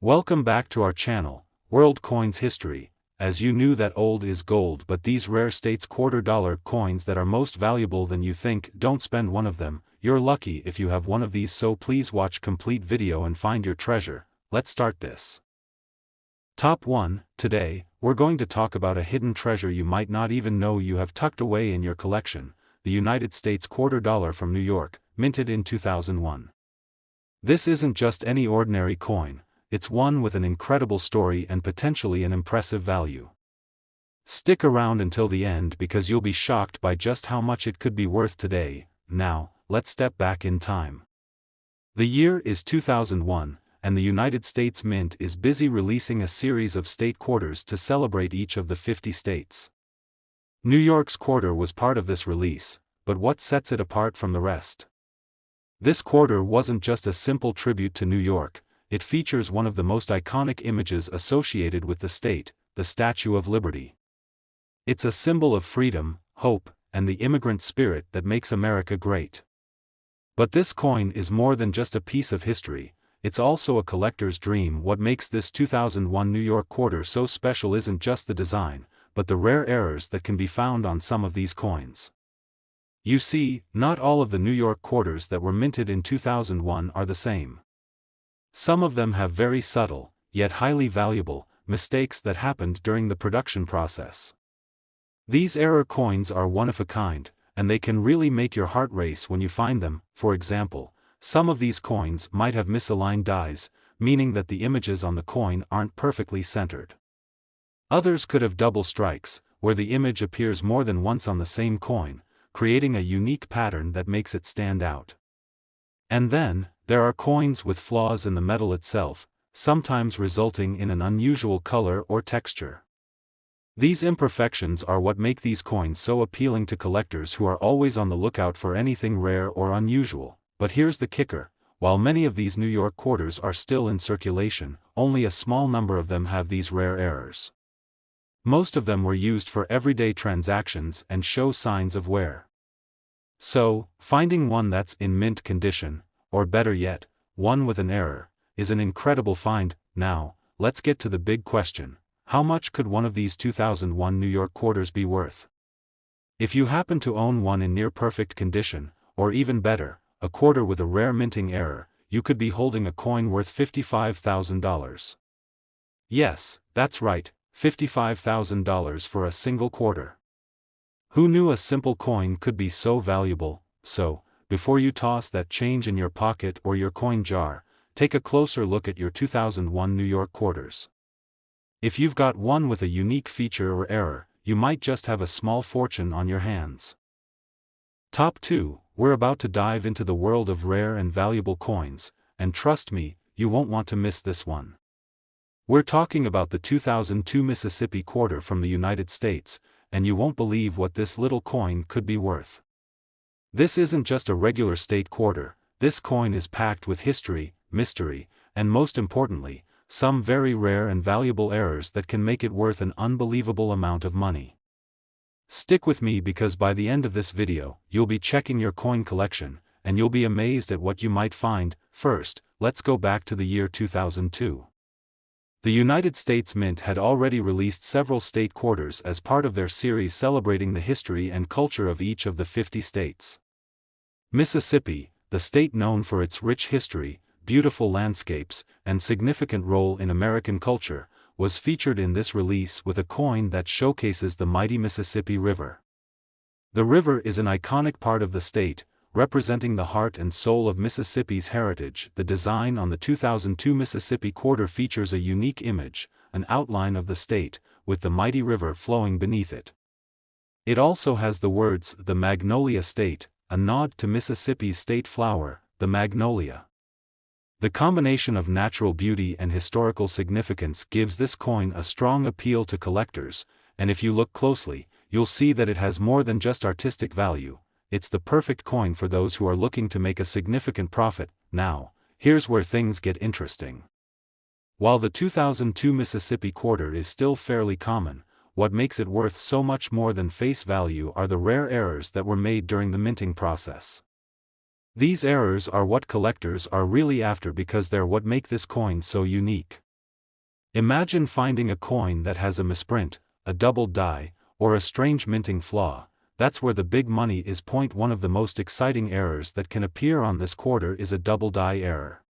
Welcome back to our channel, World Coins History. As you knew that old is gold, but these rare states $quarter coins that are most valuable than you think, don't spend one of them. You're lucky if you have one of these, so please watch complete video and find your treasure. Let's start this. Top 1. Today, we're going to talk about a hidden treasure you might not even know you have tucked away in your collection, the United States $quarter from New York, minted in 2001. This isn't just any ordinary coin. It's one with an incredible story and potentially an impressive value. Stick around until the end because you'll be shocked by just how much it could be worth today. Now, let's step back in time. The year is 2001, and the United States Mint is busy releasing a series of state quarters to celebrate each of the 50 states. New York's quarter was part of this release, but what sets it apart from the rest? This quarter wasn't just a simple tribute to New York. It features one of the most iconic images associated with the state, the Statue of Liberty. It's a symbol of freedom, hope, and the immigrant spirit that makes America great. But this coin is more than just a piece of history, it's also a collector's dream. What makes this 2001 New York quarter so special isn't just the design, but the rare errors that can be found on some of these coins. You see, not all of the New York quarters that were minted in 2001 are the same. Some of them have very subtle, yet highly valuable, mistakes that happened during the production process. These error coins are one of a kind, and they can really make your heart race when you find them. For example, some of these coins might have misaligned dies, meaning that the images on the coin aren't perfectly centered. Others could have double strikes, where the image appears more than once on the same coin, creating a unique pattern that makes it stand out. And then, there are coins with flaws in the metal itself, sometimes resulting in an unusual color or texture. These imperfections are what make these coins so appealing to collectors who are always on the lookout for anything rare or unusual. But here's the kicker: while many of these New York quarters are still in circulation, only a small number of them have these rare errors. Most of them were used for everyday transactions and show signs of wear. So, finding one that's in mint condition, or better yet, one with an error, is an incredible find. Now, let's get to the big question: how much could one of these 2001 New York quarters be worth? If you happen to own one in near-perfect condition, or even better, a quarter with a rare minting error, you could be holding a coin worth $55,000. Yes, that's right, $55,000 for a single quarter. Who knew a simple coin could be so valuable? So, before you toss that change in your pocket or your coin jar, take a closer look at your 2001 New York quarters. If you've got one with a unique feature or error, you might just have a small fortune on your hands. Top 2. We're about to dive into the world of rare and valuable coins, and trust me, you won't want to miss this one. We're talking about the 2002 Mississippi quarter from the United States, and you won't believe what this little coin could be worth. This isn't just a regular state quarter. This coin is packed with history, mystery, and most importantly, some very rare and valuable errors that can make it worth an unbelievable amount of money. Stick with me because by the end of this video, you'll be checking your coin collection, and you'll be amazed at what you might find. First, let's go back to the year 2002. The United States Mint had already released several state quarters as part of their series celebrating the history and culture of each of the 50 states. Mississippi, the state known for its rich history, beautiful landscapes, and significant role in American culture, was featured in this release with a coin that showcases the mighty Mississippi River. The river is an iconic part of the state, representing the heart and soul of Mississippi's heritage. The design on the 2002 Mississippi quarter features a unique image, an outline of the state, with the mighty river flowing beneath it. It also has the words, "The Magnolia State," a nod to Mississippi's state flower, the magnolia. The combination of natural beauty and historical significance gives this coin a strong appeal to collectors, and if you look closely, you'll see that it has more than just artistic value. It's the perfect coin for those who are looking to make a significant profit. Now, here's where things get interesting. While the 2002 Mississippi quarter is still fairly common, what makes it worth so much more than face value are the rare errors that were made during the minting process. These errors are what collectors are really after because they're what make this coin so unique. Imagine finding a coin that has a misprint, a double die, or a strange minting flaw. That's where the big money is. One of the most exciting errors that can appear on this quarter is a double die error.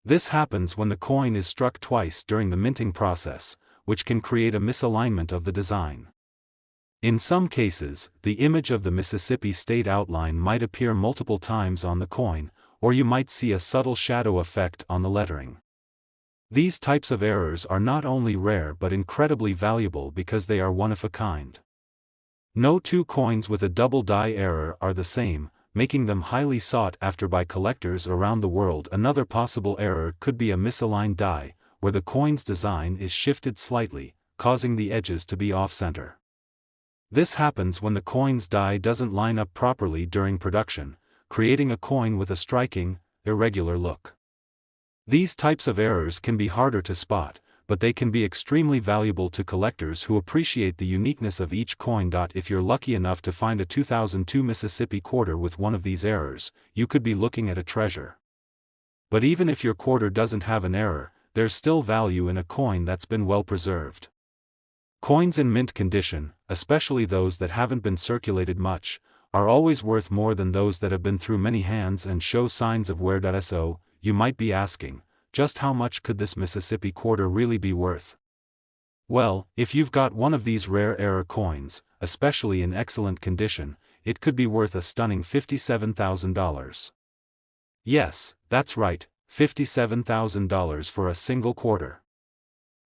This happens when the coin is struck twice during the minting process, which can create a misalignment of the design. In some cases, the image of the Mississippi State outline might appear multiple times on the coin, or you might see a subtle shadow effect on the lettering. These types of errors are not only rare but incredibly valuable because they are one of a kind. No two coins with a double die error are the same, making them highly sought after by collectors around the world. Another possible error could be a misaligned die, where the coin's design is shifted slightly, causing the edges to be off-center. This happens when the coin's die doesn't line up properly during production, creating a coin with a striking, irregular look. These types of errors can be harder to spot, but they can be extremely valuable to collectors who appreciate the uniqueness of each coin. If you're lucky enough to find a 2002 Mississippi quarter with one of these errors, you could be looking at a treasure. But even if your quarter doesn't have an error, there's still value in a coin that's been well preserved. Coins in mint condition, especially those that haven't been circulated much, are always worth more than those that have been through many hands and show signs of wear. So, you might be asking, just how much could this Mississippi quarter really be worth? Well, if you've got one of these rare error coins, especially in excellent condition, it could be worth a stunning $57,000. Yes, that's right, $57,000 for a single quarter.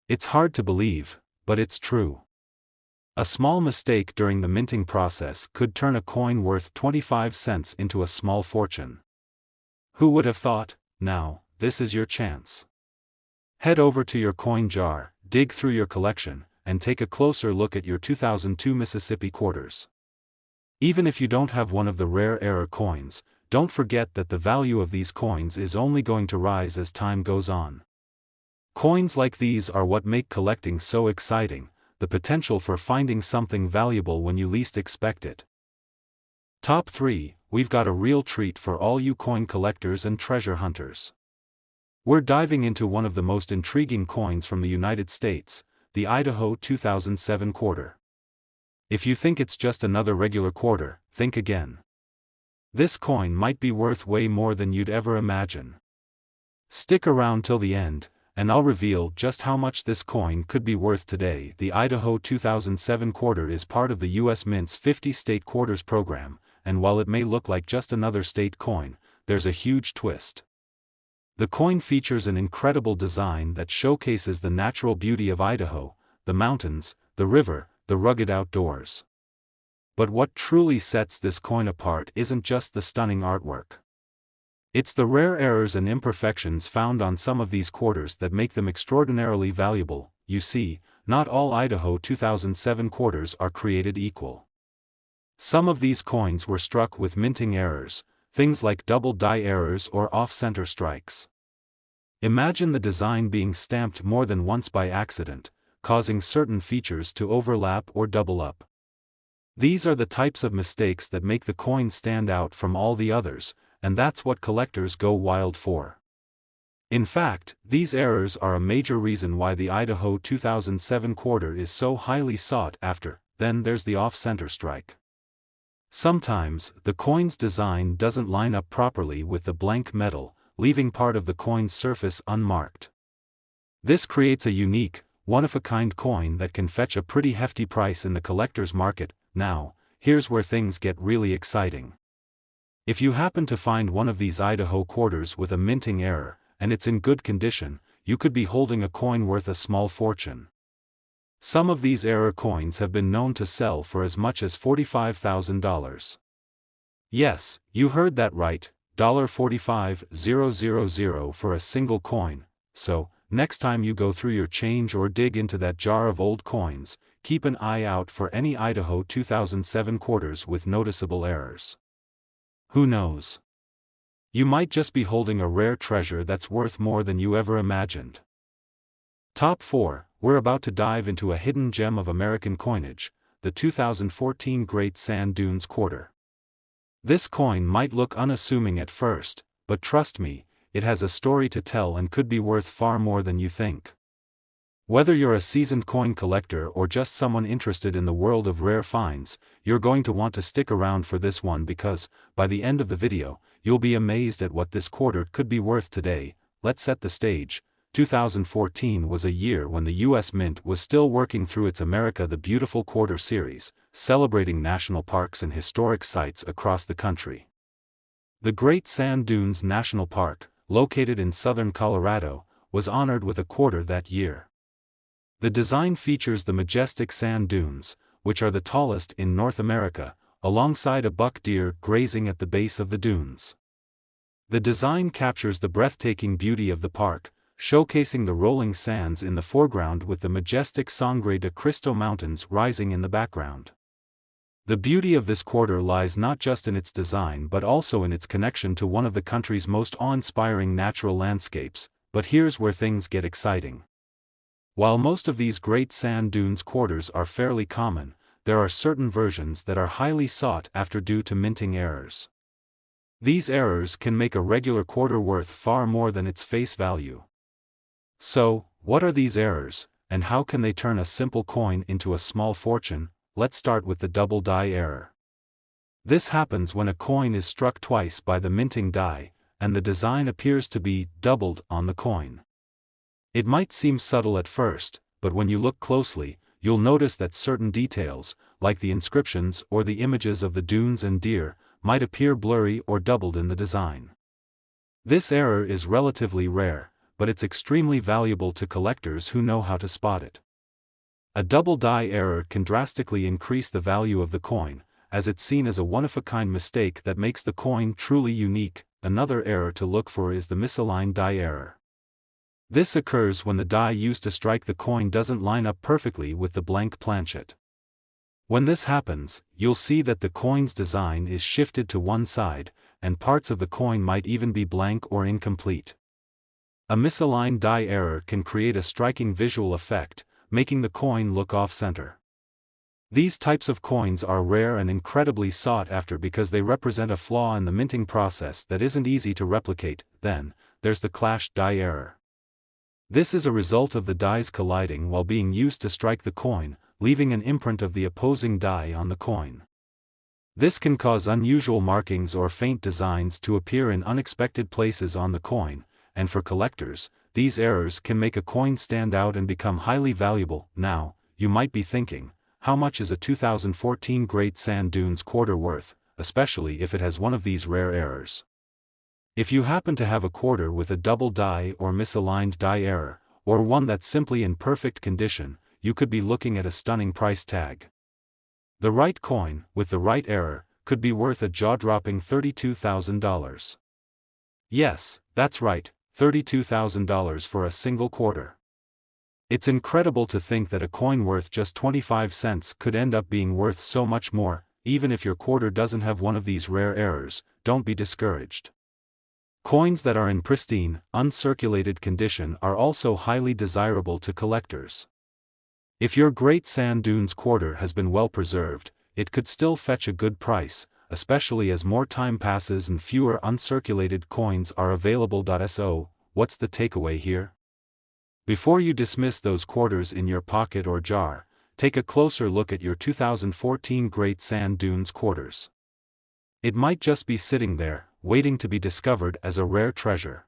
It's hard to believe, but it's true. A small mistake during the minting process could turn a coin worth 25 cents into a small fortune. Who would have thought? Now, this is your chance. Head over to your coin jar, dig through your collection, and take a closer look at your 2002 Mississippi quarters. Even if you don't have one of the rare error coins, don't forget that the value of these coins is only going to rise as time goes on. Coins like these are what make collecting so exciting, the potential for finding something valuable when you least expect it. Top 3, we've got a real treat for all you coin collectors and treasure hunters. We're diving into one of the most intriguing coins from the United States, the Idaho 2007 quarter. If you think it's just another regular quarter, think again. This coin might be worth way more than you'd ever imagine. Stick around till the end, and I'll reveal just how much this coin could be worth today. The Idaho 2007 quarter is part of the U.S. Mint's 50 state quarters program, and while it may look like just another state coin, there's a huge twist. The coin features an incredible design that showcases the natural beauty of Idaho, the mountains, the river, the rugged outdoors. But what truly sets this coin apart isn't just the stunning artwork. It's the rare errors and imperfections found on some of these quarters that make them extraordinarily valuable. You see, not all Idaho 2007 quarters are created equal. Some of these coins were struck with minting errors, things like double die errors or off-center strikes. Imagine the design being stamped more than once by accident, causing certain features to overlap or double up. These are the types of mistakes that make the coin stand out from all the others, and that's what collectors go wild for. In fact, these errors are a major reason why the Idaho 2007 quarter is so highly sought after. Then there's the off-center strike. Sometimes, the coin's design doesn't line up properly with the blank metal, leaving part of the coin's surface unmarked. This creates a unique, one-of-a-kind coin that can fetch a pretty hefty price in the collector's market. Now, here's where things get really exciting. If you happen to find one of these Idaho quarters with a minting error, and it's in good condition, you could be holding a coin worth a small fortune. Some of these error coins have been known to sell for as much as $45,000. Yes, you heard that right, $45,000 for a single coin. So, next time you go through your change or dig into that jar of old coins, keep an eye out for any Idaho 2007 quarters with noticeable errors. Who knows? You might just be holding a rare treasure that's worth more than you ever imagined. Top 4, we're about to dive into a hidden gem of American coinage, the 2014 Great Sand Dunes Quarter. This coin might look unassuming at first, but trust me, it has a story to tell and could be worth far more than you think. Whether you're a seasoned coin collector or just someone interested in the world of rare finds, you're going to want to stick around for this one because, by the end of the video, you'll be amazed at what this quarter could be worth today. Let's set the stage. 2014 was a year when the U.S. Mint was still working through its America the Beautiful Quarter series, celebrating national parks and historic sites across the country. The Great Sand Dunes National Park, located in southern Colorado, was honored with a quarter that year. The design features the majestic sand dunes, which are the tallest in North America, alongside a buck deer grazing at the base of the dunes. The design captures the breathtaking beauty of the park, showcasing the rolling sands in the foreground with the majestic Sangre de Cristo Mountains rising in the background. The beauty of this quarter lies not just in its design but also in its connection to one of the country's most awe-inspiring natural landscapes. But here's where things get exciting. While most of these great sand dunes quarters are fairly common, there are certain versions that are highly sought after due to minting errors. These errors can make a regular quarter worth far more than its face value. So, what are these errors, and how can they turn a simple coin into a small fortune? Let's start with the double die error. This happens when a coin is struck twice by the minting die, and the design appears to be doubled on the coin. It might seem subtle at first, but when you look closely, you'll notice that certain details, like the inscriptions or the images of the dunes and deer, might appear blurry or doubled in the design. This error is relatively rare, but it's extremely valuable to collectors who know how to spot it. A double die error can drastically increase the value of the coin, as it's seen as a one-of-a-kind mistake that makes the coin truly unique. Another error to look for is the misaligned die error. This occurs when the die used to strike the coin doesn't line up perfectly with the blank planchet. When this happens, you'll see that the coin's design is shifted to one side, and parts of the coin might even be blank or incomplete. A misaligned die error can create a striking visual effect, making the coin look off-center. These types of coins are rare and incredibly sought after because they represent a flaw in the minting process that isn't easy to replicate. Then, there's the clashed die error. This is a result of the dies colliding while being used to strike the coin, leaving an imprint of the opposing die on the coin. This can cause unusual markings or faint designs to appear in unexpected places on the coin, and for collectors, these errors can make a coin stand out and become highly valuable. Now, you might be thinking, how much is a 2014 Great Sand Dunes quarter worth, especially if it has one of these rare errors? If you happen to have a quarter with a double die or misaligned die error, or one that's simply in perfect condition, you could be looking at a stunning price tag. The right coin, with the right error, could be worth a jaw-dropping $32,000. Yes, that's right, $32,000 for a single quarter. It's incredible to think that a coin worth just 25 cents could end up being worth so much more. Even if your quarter doesn't have one of these rare errors, don't be discouraged. Coins that are in pristine, uncirculated condition are also highly desirable to collectors. If your Great Sand Dunes quarter has been well preserved, it could still fetch a good price, especially as more time passes and fewer uncirculated coins are available. So, what's the takeaway here? Before you dismiss those quarters in your pocket or jar, take a closer look at your 2014 Great Sand Dunes quarters. It might just be sitting there, waiting to be discovered as a rare treasure.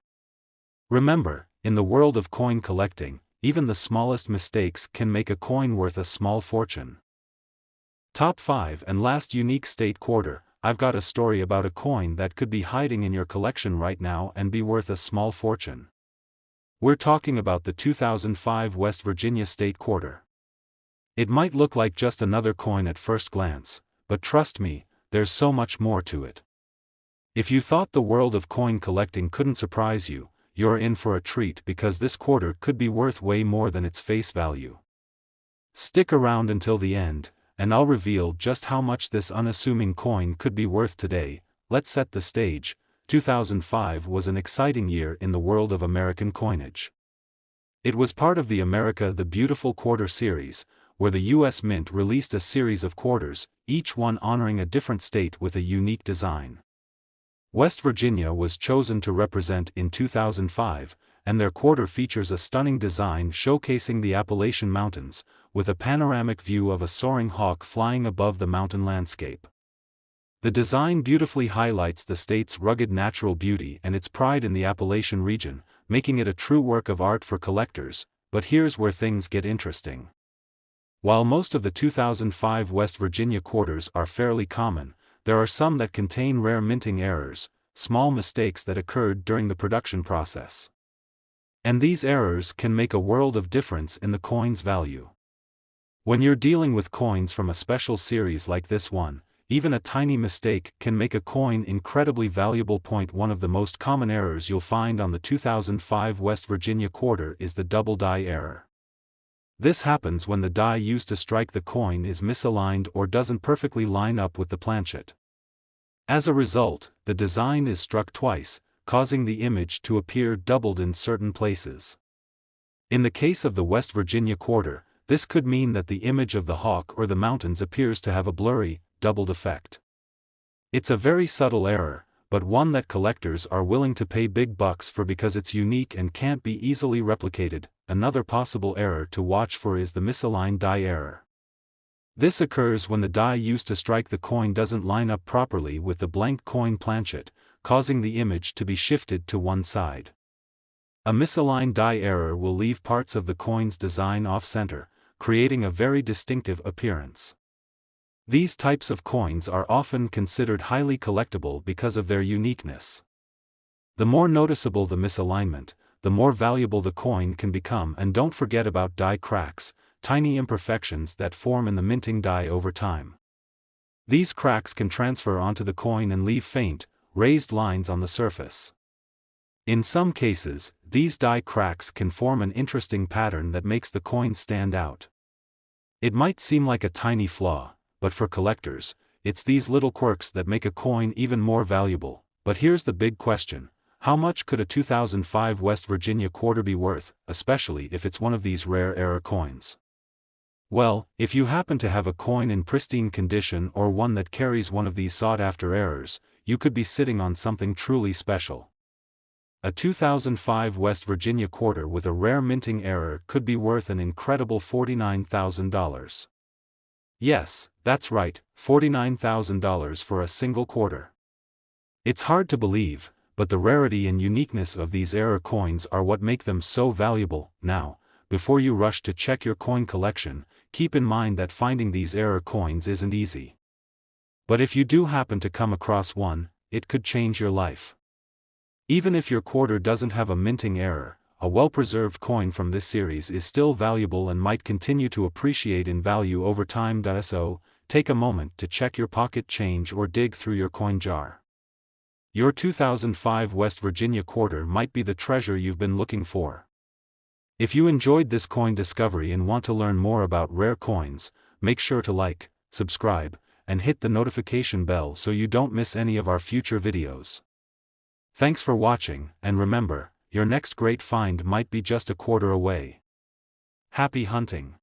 Remember, in the world of coin collecting, even the smallest mistakes can make a coin worth a small fortune. Top 5 and last unique state quarter. I've got a story about a coin that could be hiding in your collection right now and be worth a small fortune. We're talking about the 2005 West Virginia state quarter. It might look like just another coin at first glance, but trust me, there's so much more to it. If you thought the world of coin collecting couldn't surprise you, you're in for a treat because this quarter could be worth way more than its face value. Stick around until the end, and I'll reveal just how much this unassuming coin could be worth today. Let's set the stage. 2005 was an exciting year in the world of American coinage. It was part of the America the Beautiful Quarter series, where the U.S. Mint released a series of quarters, each one honoring a different state with a unique design. West Virginia was chosen to represent in 2005, and their quarter features a stunning design showcasing the Appalachian Mountains, with a panoramic view of a soaring hawk flying above the mountain landscape. The design beautifully highlights the state's rugged natural beauty and its pride in the Appalachian region, making it a true work of art for collectors. But here's where things get interesting. While most of the 2005 West Virginia quarters are fairly common, there are some that contain rare minting errors, small mistakes that occurred during the production process. And these errors can make a world of difference in the coin's value. When you're dealing with coins from a special series like this one, even a tiny mistake can make a coin incredibly valuable. One of the most common errors you'll find on the 2005 West Virginia quarter is the double die error. This happens when the die used to strike the coin is misaligned or doesn't perfectly line up with the planchet. As a result, the design is struck twice, causing the image to appear doubled in certain places. In the case of the West Virginia quarter, this could mean that the image of the hawk or the mountains appears to have a blurry, doubled effect. It's a very subtle error, but one that collectors are willing to pay big bucks for because it's unique and can't be easily replicated. Another possible error to watch for is the misaligned die error. This occurs when the die used to strike the coin doesn't line up properly with the blank coin planchet, causing the image to be shifted to one side. A misaligned die error will leave parts of the coin's design off-center, creating a very distinctive appearance. These types of coins are often considered highly collectible because of their uniqueness. The more noticeable the misalignment, the more valuable the coin can become. And don't forget about die cracks, tiny imperfections that form in the minting die over time. These cracks can transfer onto the coin and leave faint, raised lines on the surface. In some cases, these die cracks can form an interesting pattern that makes the coin stand out. It might seem like a tiny flaw, but for collectors, it's these little quirks that make a coin even more valuable. But here's the big question: how much could a 2005 West Virginia quarter be worth, especially if it's one of these rare error coins? Well, if you happen to have a coin in pristine condition or one that carries one of these sought-after errors, you could be sitting on something truly special. A 2005 West Virginia quarter with a rare minting error could be worth an incredible $49,000. Yes, that's right, $49,000 for a single quarter. It's hard to believe, but the rarity and uniqueness of these error coins are what make them so valuable. Now, before you rush to check your coin collection, keep in mind that finding these error coins isn't easy. But if you do happen to come across one, it could change your life. Even if your quarter doesn't have a minting error, a well-preserved coin from this series is still valuable and might continue to appreciate in value over time. So, take a moment to check your pocket change or dig through your coin jar. Your 2005 West Virginia quarter might be the treasure you've been looking for. If you enjoyed this coin discovery and want to learn more about rare coins, make sure to like, subscribe, and hit the notification bell so you don't miss any of our future videos. Thanks for watching, and remember, your next great find might be just a quarter away. Happy hunting!